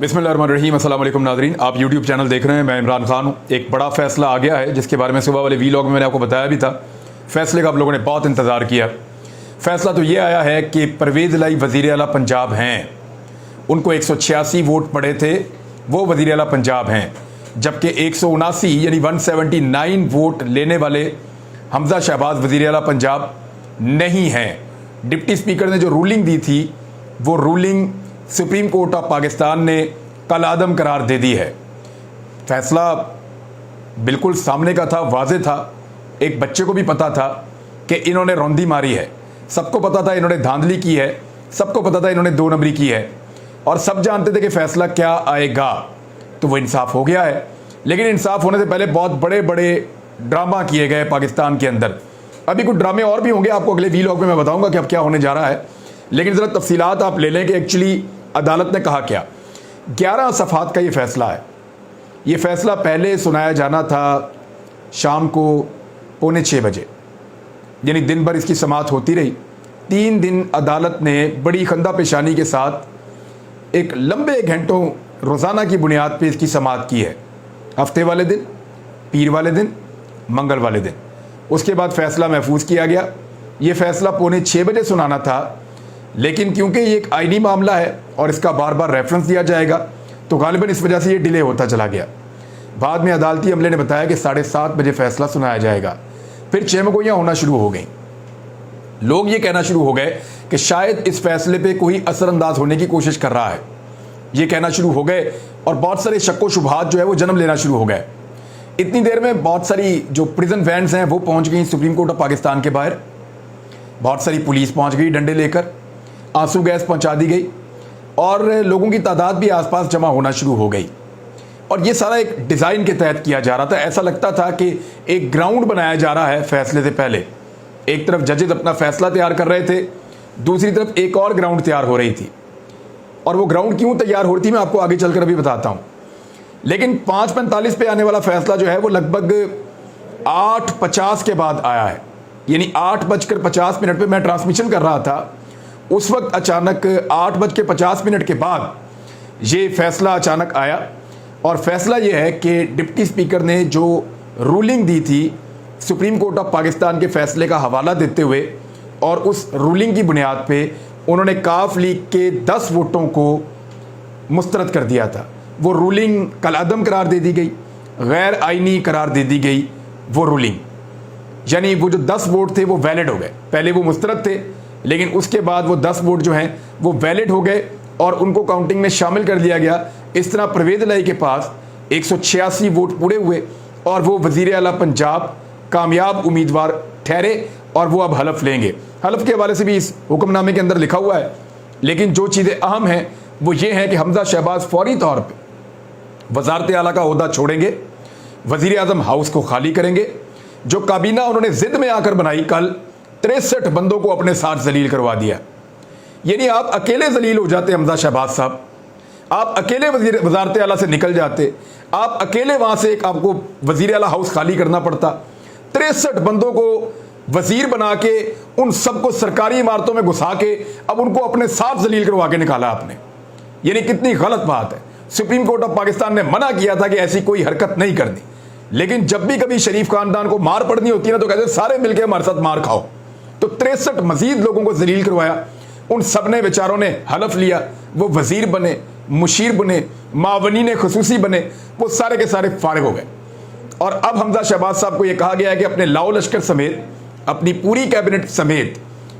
बिस्मिल्लाहिर्रहमानिर्रहीम। अस्सलाम वालेकुम नाज़रीन, आप यूट्यूब चैनल देख रहे हैं। मैं इमरान खान हूँ। एक बड़ा फैसला आ गया है जिसके बारे में सुबह वाले वीलॉग में मैंने आपको बताया भी था। फैसले का आप लोगों ने बहुत इंतज़ार किया। फैसला तो ये आया है कि परवेज़ इलाही वज़ीर आला पंजाब हैं, उनको 186 वोट पड़े थे, वो वज़ीर आला पंजाब हैं, जबकि 179 यानी 179 वोट लेने वाले हमज़ा शहबाज वज़ीर आला पंजाब नहीं हैं। डिप्टी स्पीकर ने जो रूलिंग दी थी वो ruling supreme court of Pakistan ने कल आदम करार दे दी है। फैसला बिल्कुल सामने का था, वाज़े था। एक बच्चे को भी पता था कि इन्होंने रौंदी मारी है, सबको पता था इन्होंने धांधली की है, सबको पता था इन्होंने दो नंबरी की है, और सब जानते थे कि फैसला क्या आएगा। तो वो इंसाफ हो गया है, लेकिन इंसाफ होने से पहले बहुत बड़े बड़े ड्रामा किए गए पाकिस्तान के अंदर। अभी कुछ ड्रामे और भी होंगे, आपको अगले वीलॉग में मैं बताऊंगा कि अब क्या होने जा रहा है, लेकिन ज़रा तफसीलात आप ले लें कि एक्चुअली अदालत ने कहा क्या। 11 सफ़हात का ये फ़ैसला है। ये फ़ैसला पहले सुनाया जाना था शाम को 5:45 बजे, यानी दिन भर इसकी समाअत होती रही। 3 दिन अदालत ने बड़ी खंदा पेशानी के साथ एक लंबे घंटों रोज़ाना की बुनियाद पे इसकी समाअत की है। हफ्ते वाले दिन, पीर वाले दिन, मंगल वाले दिन। उसके बाद फ़ैसला महफूज किया गया। ये फ़ैसला 5:45 बजे सुनाना था, लेकिन क्योंकि ये एक आईनी मामला है और इसका बार बार रेफरेंस दिया जाएगा, तो गालिबन इस वजह से ये डिले होता चला गया। बाद में अदालती अमले ने बताया कि 7:30 बजे फ़ैसला सुनाया जाएगा। फिर चहमगोइयाँ होना शुरू हो गई। लोग ये कहना शुरू हो गए कि शायद इस फैसले पे कोई असरअंदाज होने की कोशिश कर रहा है, ये कहना शुरू हो गए, और बहुत सारे शक व शुबहात जो है वो जन्म लेना शुरू हो गए। इतनी देर में बहुत सारी जो प्रिजन वैन्स हैं वो पहुँच गई सुप्रीम कोर्ट ऑफ पाकिस्तान के बाहर। बहुत सारी पुलिस पहुँच गई डंडे लेकर, आंसू गैस पहुंचा दी गई, और लोगों की तादाद भी आसपास जमा होना शुरू हो गई। और ये सारा एक डिज़ाइन के तहत किया जा रहा था। ऐसा लगता था कि एक ग्राउंड बनाया जा रहा है फैसले से पहले। एक तरफ जजेस अपना फैसला तैयार कर रहे थे, दूसरी तरफ एक और ग्राउंड तैयार हो रही थी। और वो ग्राउंड क्यों तैयार हो रही थी मैं आपको आगे चलकर अभी बताता हूँ। लेकिन 5:45 पे आने वाला फैसला जो है वो लगभग 8:50 के बाद आया है, यानी 8:50 पे मैं ट्रांसमिशन कर रहा था। उस वक्त अचानक 8:50 के बाद ये फैसला अचानक आया, और फैसला ये है कि डिप्टी स्पीकर ने जो रूलिंग दी थी सुप्रीम कोर्ट ऑफ पाकिस्तान के फैसले का हवाला देते हुए, और उस रूलिंग की बुनियाद पे उन्होंने काफ लीग के 10 वोटों को मुस्तरद कर दिया था। वो रूलिंग कल अदम करार दे दी गई, गैर आइनी करार दे दी गई वो रूलिंग, यानी वो जो 10 वोट थे वो वैलिड हो गए। पहले वो मुस्तरद थे, लेकिन उसके बाद वो 10 वोट जो हैं वो वैलिड हो गए और उनको काउंटिंग में शामिल कर दिया गया। इस तरह परवेज़ इलाही के पास 186 वोट पूरे हुए, और वो वज़ीर आला पंजाब कामयाब उम्मीदवार ठहरे, और वो अब हलफ लेंगे। हलफ के हवाले से भी इस हुक्मनामे के अंदर लिखा हुआ है, लेकिन जो चीज़ें अहम हैं वो ये हैं कि हमज़ा शहबाज फौरी तौर पर वज़ारत आला का ओहदा छोड़ेंगे, वज़ीर आज़म हाउस को खाली करेंगे। जो काबीना उन्होंने ज़िद में आकर बनाई, कल 63 बंदों को अपने साथ जलील करवा दिया। यानी आप अकेले जलील हो जाते हमज़ा शहबाज साहब, आप अकेले वज़ारत आला से निकल जाते, आप अकेले वहाँ से एक आपको वज़ीर आला हाउस खाली करना पड़ता। 63 बंदों को वज़ीर बना के उन सबको सरकारी इमारतों में घुसा के अब उनको अपने साथ जलील करवा के निकाला आपने। यानी कितनी गलत बात है। सुप्रीम कोर्ट ऑफ पाकिस्तान ने मना किया था कि ऐसी कोई हरकत नहीं करनी, लेकिन जब भी कभी शरीफ खानदान को मार पड़नी होती है ना, तो कहते सारे मिलकर हमारे साथ मार खाओ। तो 63 मजीद लोगों को जलील करवाया। उन सब ने बेचारों ने हलफ लिया, वो वज़ीर बने, मुशीर बने, मावनीन खसूसी बने, वो सारे के सारे फारिग हो गए। और अब हमज़ा शहबाज साहब को ये कहा गया है कि अपने लाओ लश्कर समेत, अपनी पूरी कैबिनेट समेत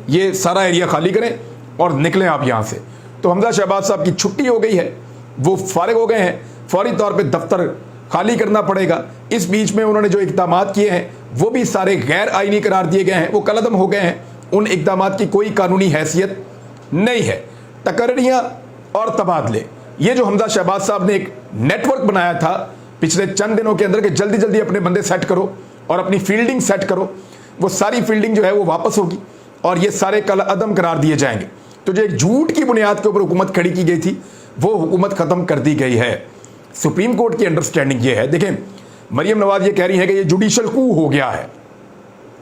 ये सारा एरिया खाली करें और निकलें आप यहाँ से। तो हमज़ा शहबाज साहब की छुट्टी हो गई है, वो फारिग हो गए हैं, फौरी तौर पर दफ्तर खाली करना पड़ेगा। इस बीच में उन्होंने जो इक़दाम किए हैं वो भी सारे गैर आइनी करार दिए गए हैं, वो कलअदम हो गए हैं। उन इक़दाम की कोई कानूनी हैसियत नहीं है। तकर्रियाँ और तबादले, ये जो हमज़ा शहबाज साहब ने एक नेटवर्क बनाया था पिछले चंद दिनों के अंदर कि जल्दी जल्दी अपने बंदे सेट करो और अपनी फील्डिंग सेट करो, वो सारी फील्डिंग जो है वो वापस होगी और ये सारे कलअदम करार दिए जाएंगे। तो जो एक झूठ की बुनियाद के ऊपर हुकूमत खड़ी की गई थी वो हुकूमत ख़त्म कर दी गई है। सुप्रीम कोर्ट की अंडरस्टैंडिंग ये है, देखें मरियम नवाज ये कह रही है कि ये जुडिशल कू हो गया है,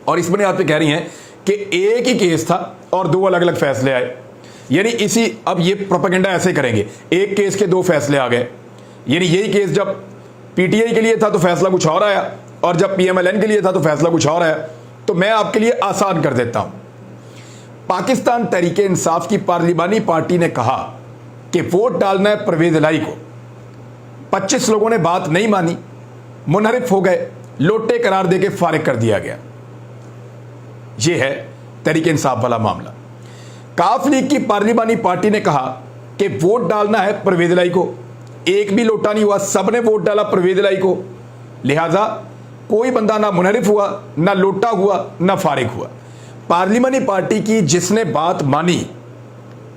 और इस बुनियाद पे कह रही हैं कि एक ही केस था और 2 अलग अलग फैसले आए। यानी इसी अब ये प्रोपेगेंडा ऐसे करेंगे, एक केस के 2 फैसले आ गए, यानी यही केस जब पीटीआई के लिए था तो फैसला कुछ और आया, और जब पीएमएलएन के लिए था तो फैसला कुछ और आया। तो मैं आपके लिए आसान कर देता हूं। पाकिस्तान तहरीक इंसाफ की पार्लिमानी पार्टी ने कहा कि वोट डालना है परवेज इलाही को। 25 लोगों ने बात नहीं मानी, मुनहरिफ हो गए, लोटे करार देके फारिग कर दिया गया। यह है तहरीक इंसाफ वाला मामला। काफ लीग की पार्लिमानी पार्टी ने कहा कि वोट डालना है परवेज इलाही को, एक भी लोटा नहीं हुआ, सबने वोट डाला परवेज इलाही को, लिहाजा कोई बंदा ना मुनहरिफ हुआ, ना लोटा हुआ, ना फारिग हुआ। पार्लिमानी पार्टी की जिसने बात मानी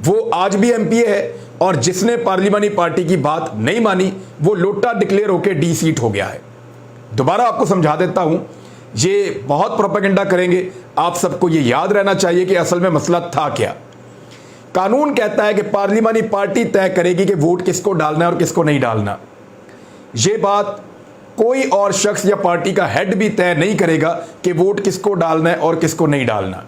वो आज भी एमपीए है, और जिसने पार्लिमानी पार्टी की बात नहीं मानी वो लोटा डिक्लेयर होकर डी सीट हो गया है। दोबारा आपको समझा देता हूं, ये बहुत प्रोपेगेंडा करेंगे, आप सबको ये याद रहना चाहिए कि असल में मसला था क्या। कानून कहता है कि पार्लिमानी पार्टी तय करेगी कि वोट किसको डालना है और किसको नहीं डालना। यह बात कोई और शख्स या पार्टी का हेड भी तय नहीं करेगा कि वोट किसको डालना है और किसको नहीं डालना।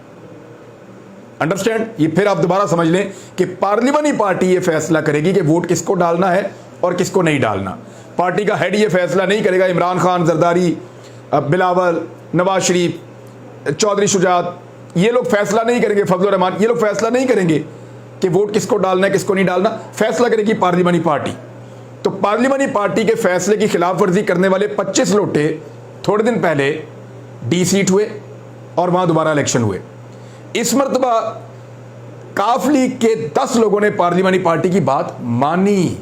अंडरस्टैंड? ये फिर आप दोबारा समझ लें कि पार्लिमानी पार्टी ये फैसला करेगी कि वोट किसको डालना है और किसको नहीं डालना। पार्टी का हेड ये फैसला नहीं करेगा, इमरान खान, जरदारी, बिलावल, नवाज शरीफ, चौधरी शुजात, ये लोग फैसला नहीं करेंगे, फजल रहमान, ये लोग फैसला नहीं करेंगे कि वोट किसको डालना है किसको नहीं डालना। फैसला करेगी पार्लिमानी पार्टी। तो पार्लिमानी पार्टी के फैसले की खिलाफ वर्जी करने वाले 25 लोटे थोड़े दिन पहले डी सीट हुए और वहां दोबारा इलेक्शन हुए। इस मर्तबा काफ लीग के 10 लोगों ने पार्लिमानी पार्टी की बात मानी।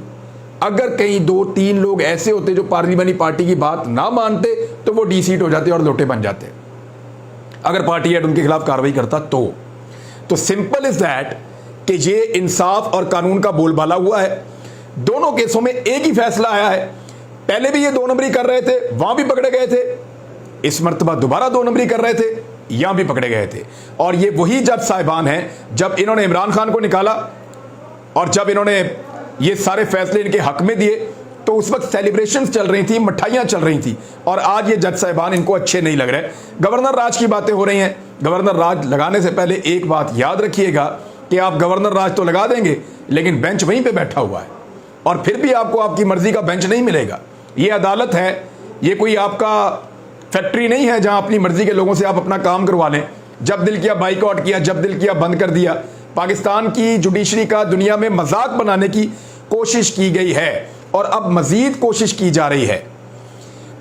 अगर कहीं 2-3 लोग ऐसे होते जो पार्लिमानी पार्टी की बात ना मानते तो वो डी सीट हो जाते और लोटे बन जाते, अगर पार्टी हेड उनके खिलाफ कार्रवाई करता तो सिंपल इज दैट कि ये इंसाफ और कानून का बोलबाला हुआ है। दोनों केसों में एक ही फैसला आया है। पहले भी ये 2 नंबरी कर रहे थे, वहां भी पकड़े गए थे, इस मर्तबा दोबारा 2 नंबरी कर रहे थे, यहां भी पकड़े गए थे। और ये वही जज साहिबान हैं जब इन्होंने इमरान खान को निकाला और जब इन्होंने ये सारे फैसले इनके हक में दिए तो उस वक्त सेलिब्रेशंस चल रही थी, मिठाइयां चल रही थी, और आज ये जज साहिबान इनको अच्छे नहीं लग रहे। गवर्नर राज की बातें हो रही हैं। गवर्नर राज लगाने से पहले एक बात याद रखिएगा कि आप गवर्नर राज तो लगा देंगे लेकिन बेंच वहीं पे बैठा हुआ है, और फिर भी आपको आपकी मर्जी का बेंच नहीं मिलेगा। ये अदालत है, ये कोई आपका फैक्ट्री नहीं है जहां अपनी मर्जी के लोगों से आप अपना काम करवा लें। जब दिल किया बाइकआउट किया, जब दिल किया बंद कर दिया। पाकिस्तान की जुडिशरी का दुनिया में मजाक बनाने की कोशिश की गई है और अब मजीद कोशिश की जा रही है।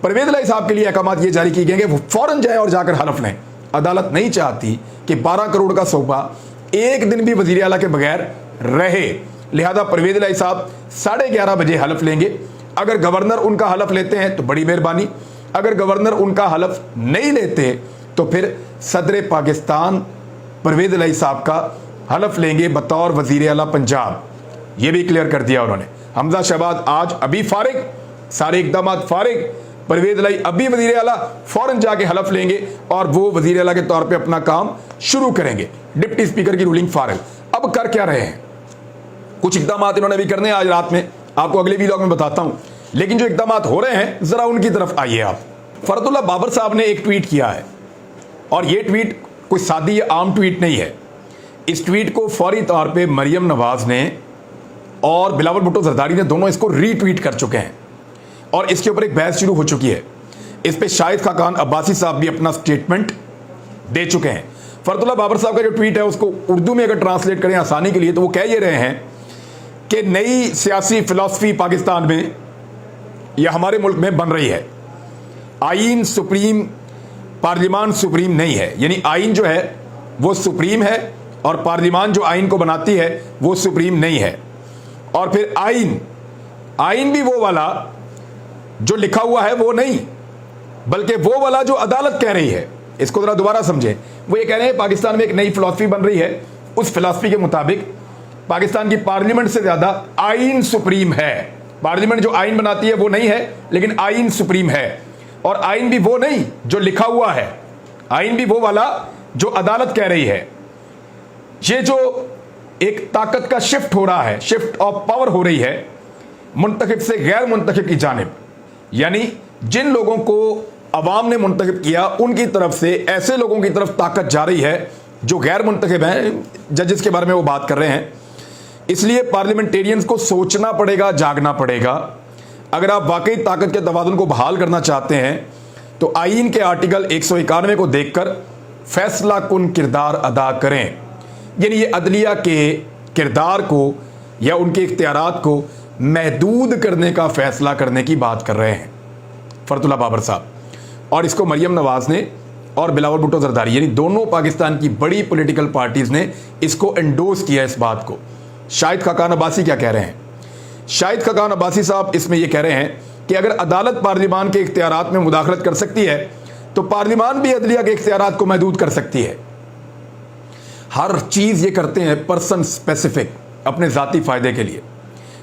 परवेज इलाही साहब के लिए अहकाम ये जारी किए गए कि वो फौरन जाए और जाकर हलफ लें। अदालत नहीं चाहती कि 12 करोड़ का सौदा एक दिन भी वजीर आला के बगैर रहे, लिहाजा परवेज इलाही साहब 11:30 बजे हलफ लेंगे। अगर गवर्नर उनका हलफ लेते हैं तो बड़ी मेहरबानी, अगर गवर्नर उनका हलफ नहीं लेते तो फिर सदर पाकिस्तान परवेज इलाही साहब का हलफ लेंगे बतौर वजीर आला पंजाब। ये भी क्लियर कर दिया उन्होंने। हमजा शहबाज आज अभी फारिग, सारे इकदाम फारिग, परवेज इलाही अभी वजीर आला, फौरन जाके हलफ लेंगे और वो वजीर आला के तौर पे अपना काम शुरू करेंगे। डिप्टी स्पीकर की रूलिंग फारिग। अब कर क्या रहे हैं? कुछ इकदाम इन्होंने भी करने आज रात में, आपको अगले वीलॉग में बताता हूं, लेकिन जो इकदाम हो रहे हैं जरा उनकी तरफ आइए आप। फरदुल्ला बाबर साहब ने एक ट्वीट किया है और ये ट्वीट कोई सादी या आम ट्वीट नहीं है। इस ट्वीट को फौरी तौर पे मरियम नवाज ने और बिलावल भुट्टो जरदारी ने दोनों इसको रीट्वीट कर चुके हैं और इसके ऊपर एक बहस शुरू हो चुकी है। इस पे शाहिद खाकान अब्बासी साहब भी अपना स्टेटमेंट दे चुके हैं। फरदुल्ला बाबर साहब का जो ट्वीट है उसको उर्दू में अगर ट्रांसलेट करें आसानी के लिए तो वो कह ये रहे हैं कि नई सियासी फिलॉसफी पाकिस्तान में या हमारे मुल्क में बन रही है। आईन सुप्रीम, पार्लियामान सुप्रीम नहीं है, यानी आईन जो है वो सुप्रीम है और पार्लियामान जो आईन को बनाती है वो सुप्रीम नहीं है। और फिर आईन भी वो वाला जो लिखा हुआ है वो नहीं, बल्कि वो वाला जो अदालत कह रही है। इसको जरा दोबारा समझें। वो ये कह रहे हैं पाकिस्तान में एक नई फिलॉसफी बन रही है, उस फिलॉसफी के मुताबिक पाकिस्तान की पार्लियामेंट से ज्यादा आईन सुप्रीम है। पार्लियामेंट जो आईन बनाती है वो नहीं है, लेकिन आईन सुप्रीम है। और आईन भी वो नहीं जो लिखा हुआ है, आईन भी वो वाला जो अदालत कह रही है। ये जो एक ताकत का शिफ्ट हो रहा है, शिफ्ट ऑफ पावर हो रही है मुंतखब से गैर मुंतखब की जानिब, यानी जिन लोगों को अवाम ने मुंतखब किया उनकी तरफ से ऐसे लोगों की तरफ ताकत जा रही है जो गैर मुंतखब हैं। जजेस के बारे में वो बात कर रहे हैं इसलिए पार्लियामेंटेरियंस को सोचना पड़ेगा, जागना पड़ेगा। अगर आप वाकई ताकत के तवाज़ुन को बहाल करना चाहते हैं तो आईन के आर्टिकल 191 को देखकर फैसला कुन किरदार अदा करें। यानी ये अदलिया के किरदार को या उनके इख्तियारात को महदूद करने का फैसला करने की बात कर रहे हैं फरतुल्ला बाबर साहब। और इसको मरियम नवाज ने और बिलावल भुट्टो जरदारी यानी दोनों पाकिस्तान की बड़ी पॉलिटिकल पार्टीज ने इसको एंडोर्स किया इस बात को। शाहिद खाकान अब्बासी क्या कह रहे हैं? शाहिद खाकान अब्बासी साहब इसमें यह कह रहे हैं कि अगर अदालत पार्लियामान के इख्तियारात में मुदाखलत कर सकती है तो पार्लियामान भी अदलिया के इख्तियारात को महदूद कर सकती है। हर चीज ये करते हैं पर्सन स्पेसिफिक, अपने जाती फायदे के लिए।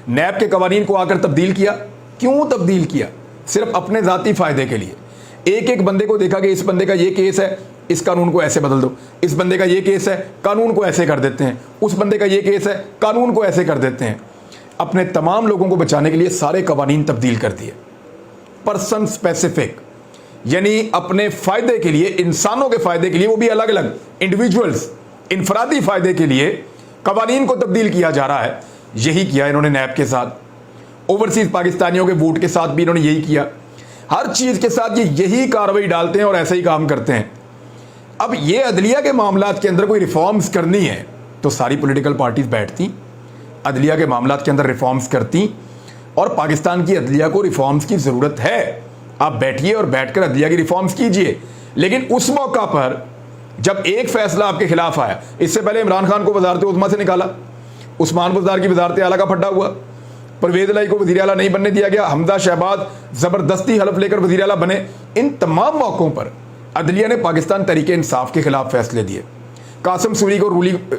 नैब के कवानीन को आकर तब्दील किया, क्यों तब्दील किया? सिर्फ अपने जाती फायदे के लिए। एक एक बंदे को देखा कि इस बंदे का ये केस है, इस कानून को ऐसे बदल दो, इस बंदे का ये केस है, कानून को ऐसे कर देते हैं, उस बंदे का ये केस है, कानून को ऐसे कर देते हैं। अपने तमाम लोगों को बचाने के लिए सारे कवानीन तब्दील कर दिए, पर्सन स्पेसिफिक, यानी अपने फायदे के लिए, इंसानों के फायदे के लिए, वो भी अलग अलग इंडिविजुअल्स, इनफरादी फायदे के लिए कवानीन को तब्दील किया जा रहा है। यही किया इन्होंने नैब के साथ, ओवरसीज पाकिस्तानियों के वोट के साथ भी इन्होंने यही किया। हर चीज के साथ ये यही कार्रवाई डालते हैं और ऐसे ही काम करते हैं। अब ये अदलिया के मामलात के अंदर कोई रिफॉर्म्स करनी है तो सारी पॉलिटिकल पार्टीज बैठती, अदलिया के मामलात के अंदर रिफॉर्म्स करती, और पाकिस्तान की अदलिया को रिफॉर्म्स की जरूरत है। आप बैठिए और बैठकर अदलिया की रिफॉर्म्स कीजिए। लेकिन उस मौका पर जब एक फैसला आपके खिलाफ आया, इससे पहले इमरान खान को वजारत उज़्मा से निकाला, उस्मान बुज़दार की वजारत आला का फड्डा हुआ, परवेज इलाही को वज़ीर आला नहीं बनने दिया गया, हमजा शहबाज जबरदस्ती हलफ लेकर वज़ीर आला बने। इन तमाम मौकों पर अदलिया ने पाकिस्तान तहरीक इंसाफ के खिलाफ फैसले दिए। कासिम सूरी को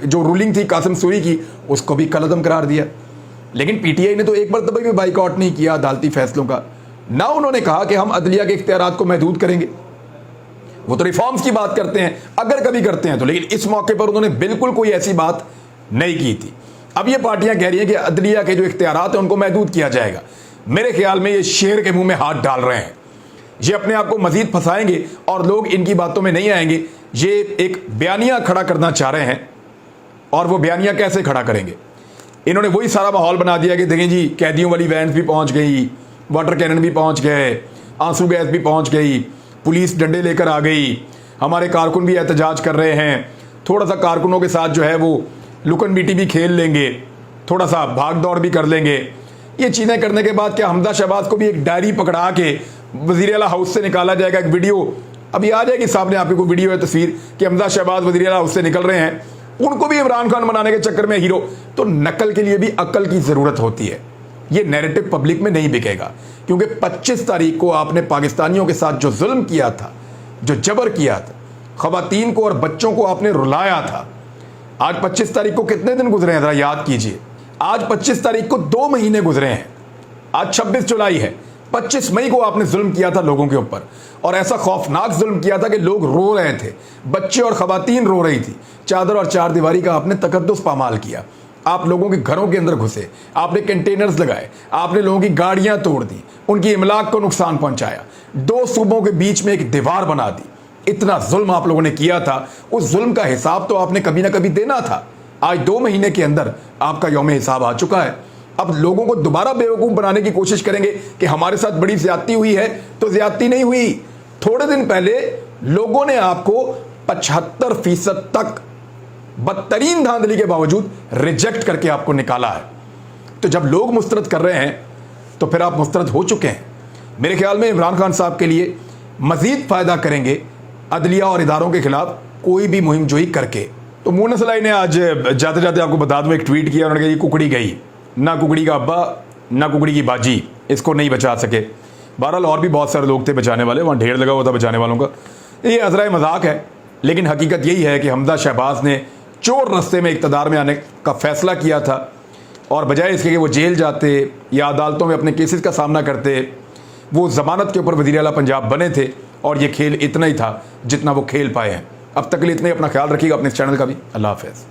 जो रूलिंग थी कासिम सूरी की, उसको भी कलअदम करार दिया। लेकिन पीटीआई ने तो एक मरतबा भी बाइकआउट नहीं किया अदालती फैसलों का। ना उन्होंने कहा कि हम अदलिया के इख्तियारात को महदूद करेंगे। वो तो रिफॉर्म्स की बात करते हैं अगर कभी करते हैं तो, लेकिन इस मौके पर उन्होंने बिल्कुल कोई ऐसी बात नहीं की थी। अब ये पार्टियां कह रही हैं कि अदलिया के जो इख्तियारात हैं उनको महदूद किया जाएगा। मेरे ख्याल में ये शेर के मुंह में हाथ डाल रहे हैं। ये अपने आप को मजीद फंसाएंगे और लोग इनकी बातों में नहीं आएंगे। ये एक बयानिया खड़ा करना चाह रहे हैं, और वो बयानिया कैसे खड़ा करेंगे? इन्होंने वही सारा माहौल बना दिया कि देखें जी, कैदियों वाली वैन भी पहुंच गई, वाटर कैनन भी पहुंच गए, आंसू गैस भी पहुंच गई, पुलिस डंडे लेकर आ गई, हमारे कारकुन भी एहतजाज कर रहे हैं, थोड़ा सा कारकुनों के साथ जो है वो लुकन बीटी भी खेल लेंगे, थोड़ा सा भाग दौड़ भी कर लेंगे। ये चीज़ें करने के बाद क्या हमजा शहबाज को भी एक डायरी पकड़ा के वज़ीर आला हाउस से निकाला जाएगा? एक वीडियो अभी आ जाएगी सामने, आपकी कोई वीडियो है, तस्वीर कि हमजा शहबाज वज़ीर आला हाउस से निकल रहे हैं, उनको भी इमरान खान बनाने के चक्कर में हीरो। तो नकल के लिए भी अक्ल की ज़रूरत होती है। ये नैरेटिव पब्लिक में नहीं बिकेगा, क्योंकि 25 तारीख को आपने पाकिस्तानियों के साथ जो जुल्म किया था, जो जबर किया था, ख़वातीन को और बच्चों को आपने रुलाया था। आज 25 तारीख को कितने दिन गुजरे हैं, ज़रा याद कीजिए। आज 25 तारीख को 2 महीने गुजरे हैं। आज 26 जुलाई है। 25 मई को आपने जुल्म किया था लोगों के ऊपर, और ऐसा खौफनाक जुल्म किया था कि लोग रो रहे थे, बच्चे और ख़वातीन रो रही थी। चादर और चार दीवारी का आपने तकद्दुस पामाल किया। आप लोगों के घरों के अंदर घुसे, आपने कंटेनर्स लगाए, आपने लोगों की गाड़ियां तोड़ दी, उनकी इमलाक को नुकसान पहुंचाया, 2 सूबों के बीच में एक दीवार बना दी। इतना जुल्म आप लोगों ने किया था, उस जुल्म का हिसाब तो आपने कभी ना कभी देना था। आज 2 महीने के अंदर आपका यौम हिसाब आ चुका है। अब लोगों को दोबारा बेवकूफ़ बनाने की कोशिश करेंगे कि हमारे साथ बड़ी ज्यादती हुई है, तो ज्यादती नहीं हुई। थोड़े दिन पहले लोगों ने आपको 75% तक बदतरीन धांधली के बावजूद रिजेक्ट करके आपको निकाला है। तो जब लोग मुस्तरद कर रहे हैं तो फिर आप मुस्तरद हो चुके हैं। मेरे ख्याल में इमरान खान साहब के लिए मजीद फ़ायदा करेंगे अदलिया और इदारों के खिलाफ कोई भी मुहिम जोई करके। तो मूनस इलाही ने आज जाते जाते आपको बता दूं एक ट्वीट किया, उन्होंने कहा ये कुकड़ी गई, ना कुकड़ी का अब्बा ना कुकड़ी की बाजी, इसको नहीं बचा सके। बहरहाल और भी बहुत सारे लोग थे बचाने वाले, वहाँ ढेर लगा हुआ था बचाने वालों का। ये अजरा मजाक है, लेकिन हकीकत यही है कि हमजा शहबाज ने चोर रास्ते में इक़्तिदार में आने का फैसला किया था, और बजाय इसके कि वो जेल जाते या अदालतों में अपने केसेस का सामना करते, वो ज़मानत के ऊपर वज़ीर आला पंजाब बने थे। और ये खेल इतना ही था जितना वो खेल पाए हैं। अब तक के लिए इतना ही। अपना ख्याल रखिएगा, अपने इस चैनल का भी। अल्लाह हाफ़िज़।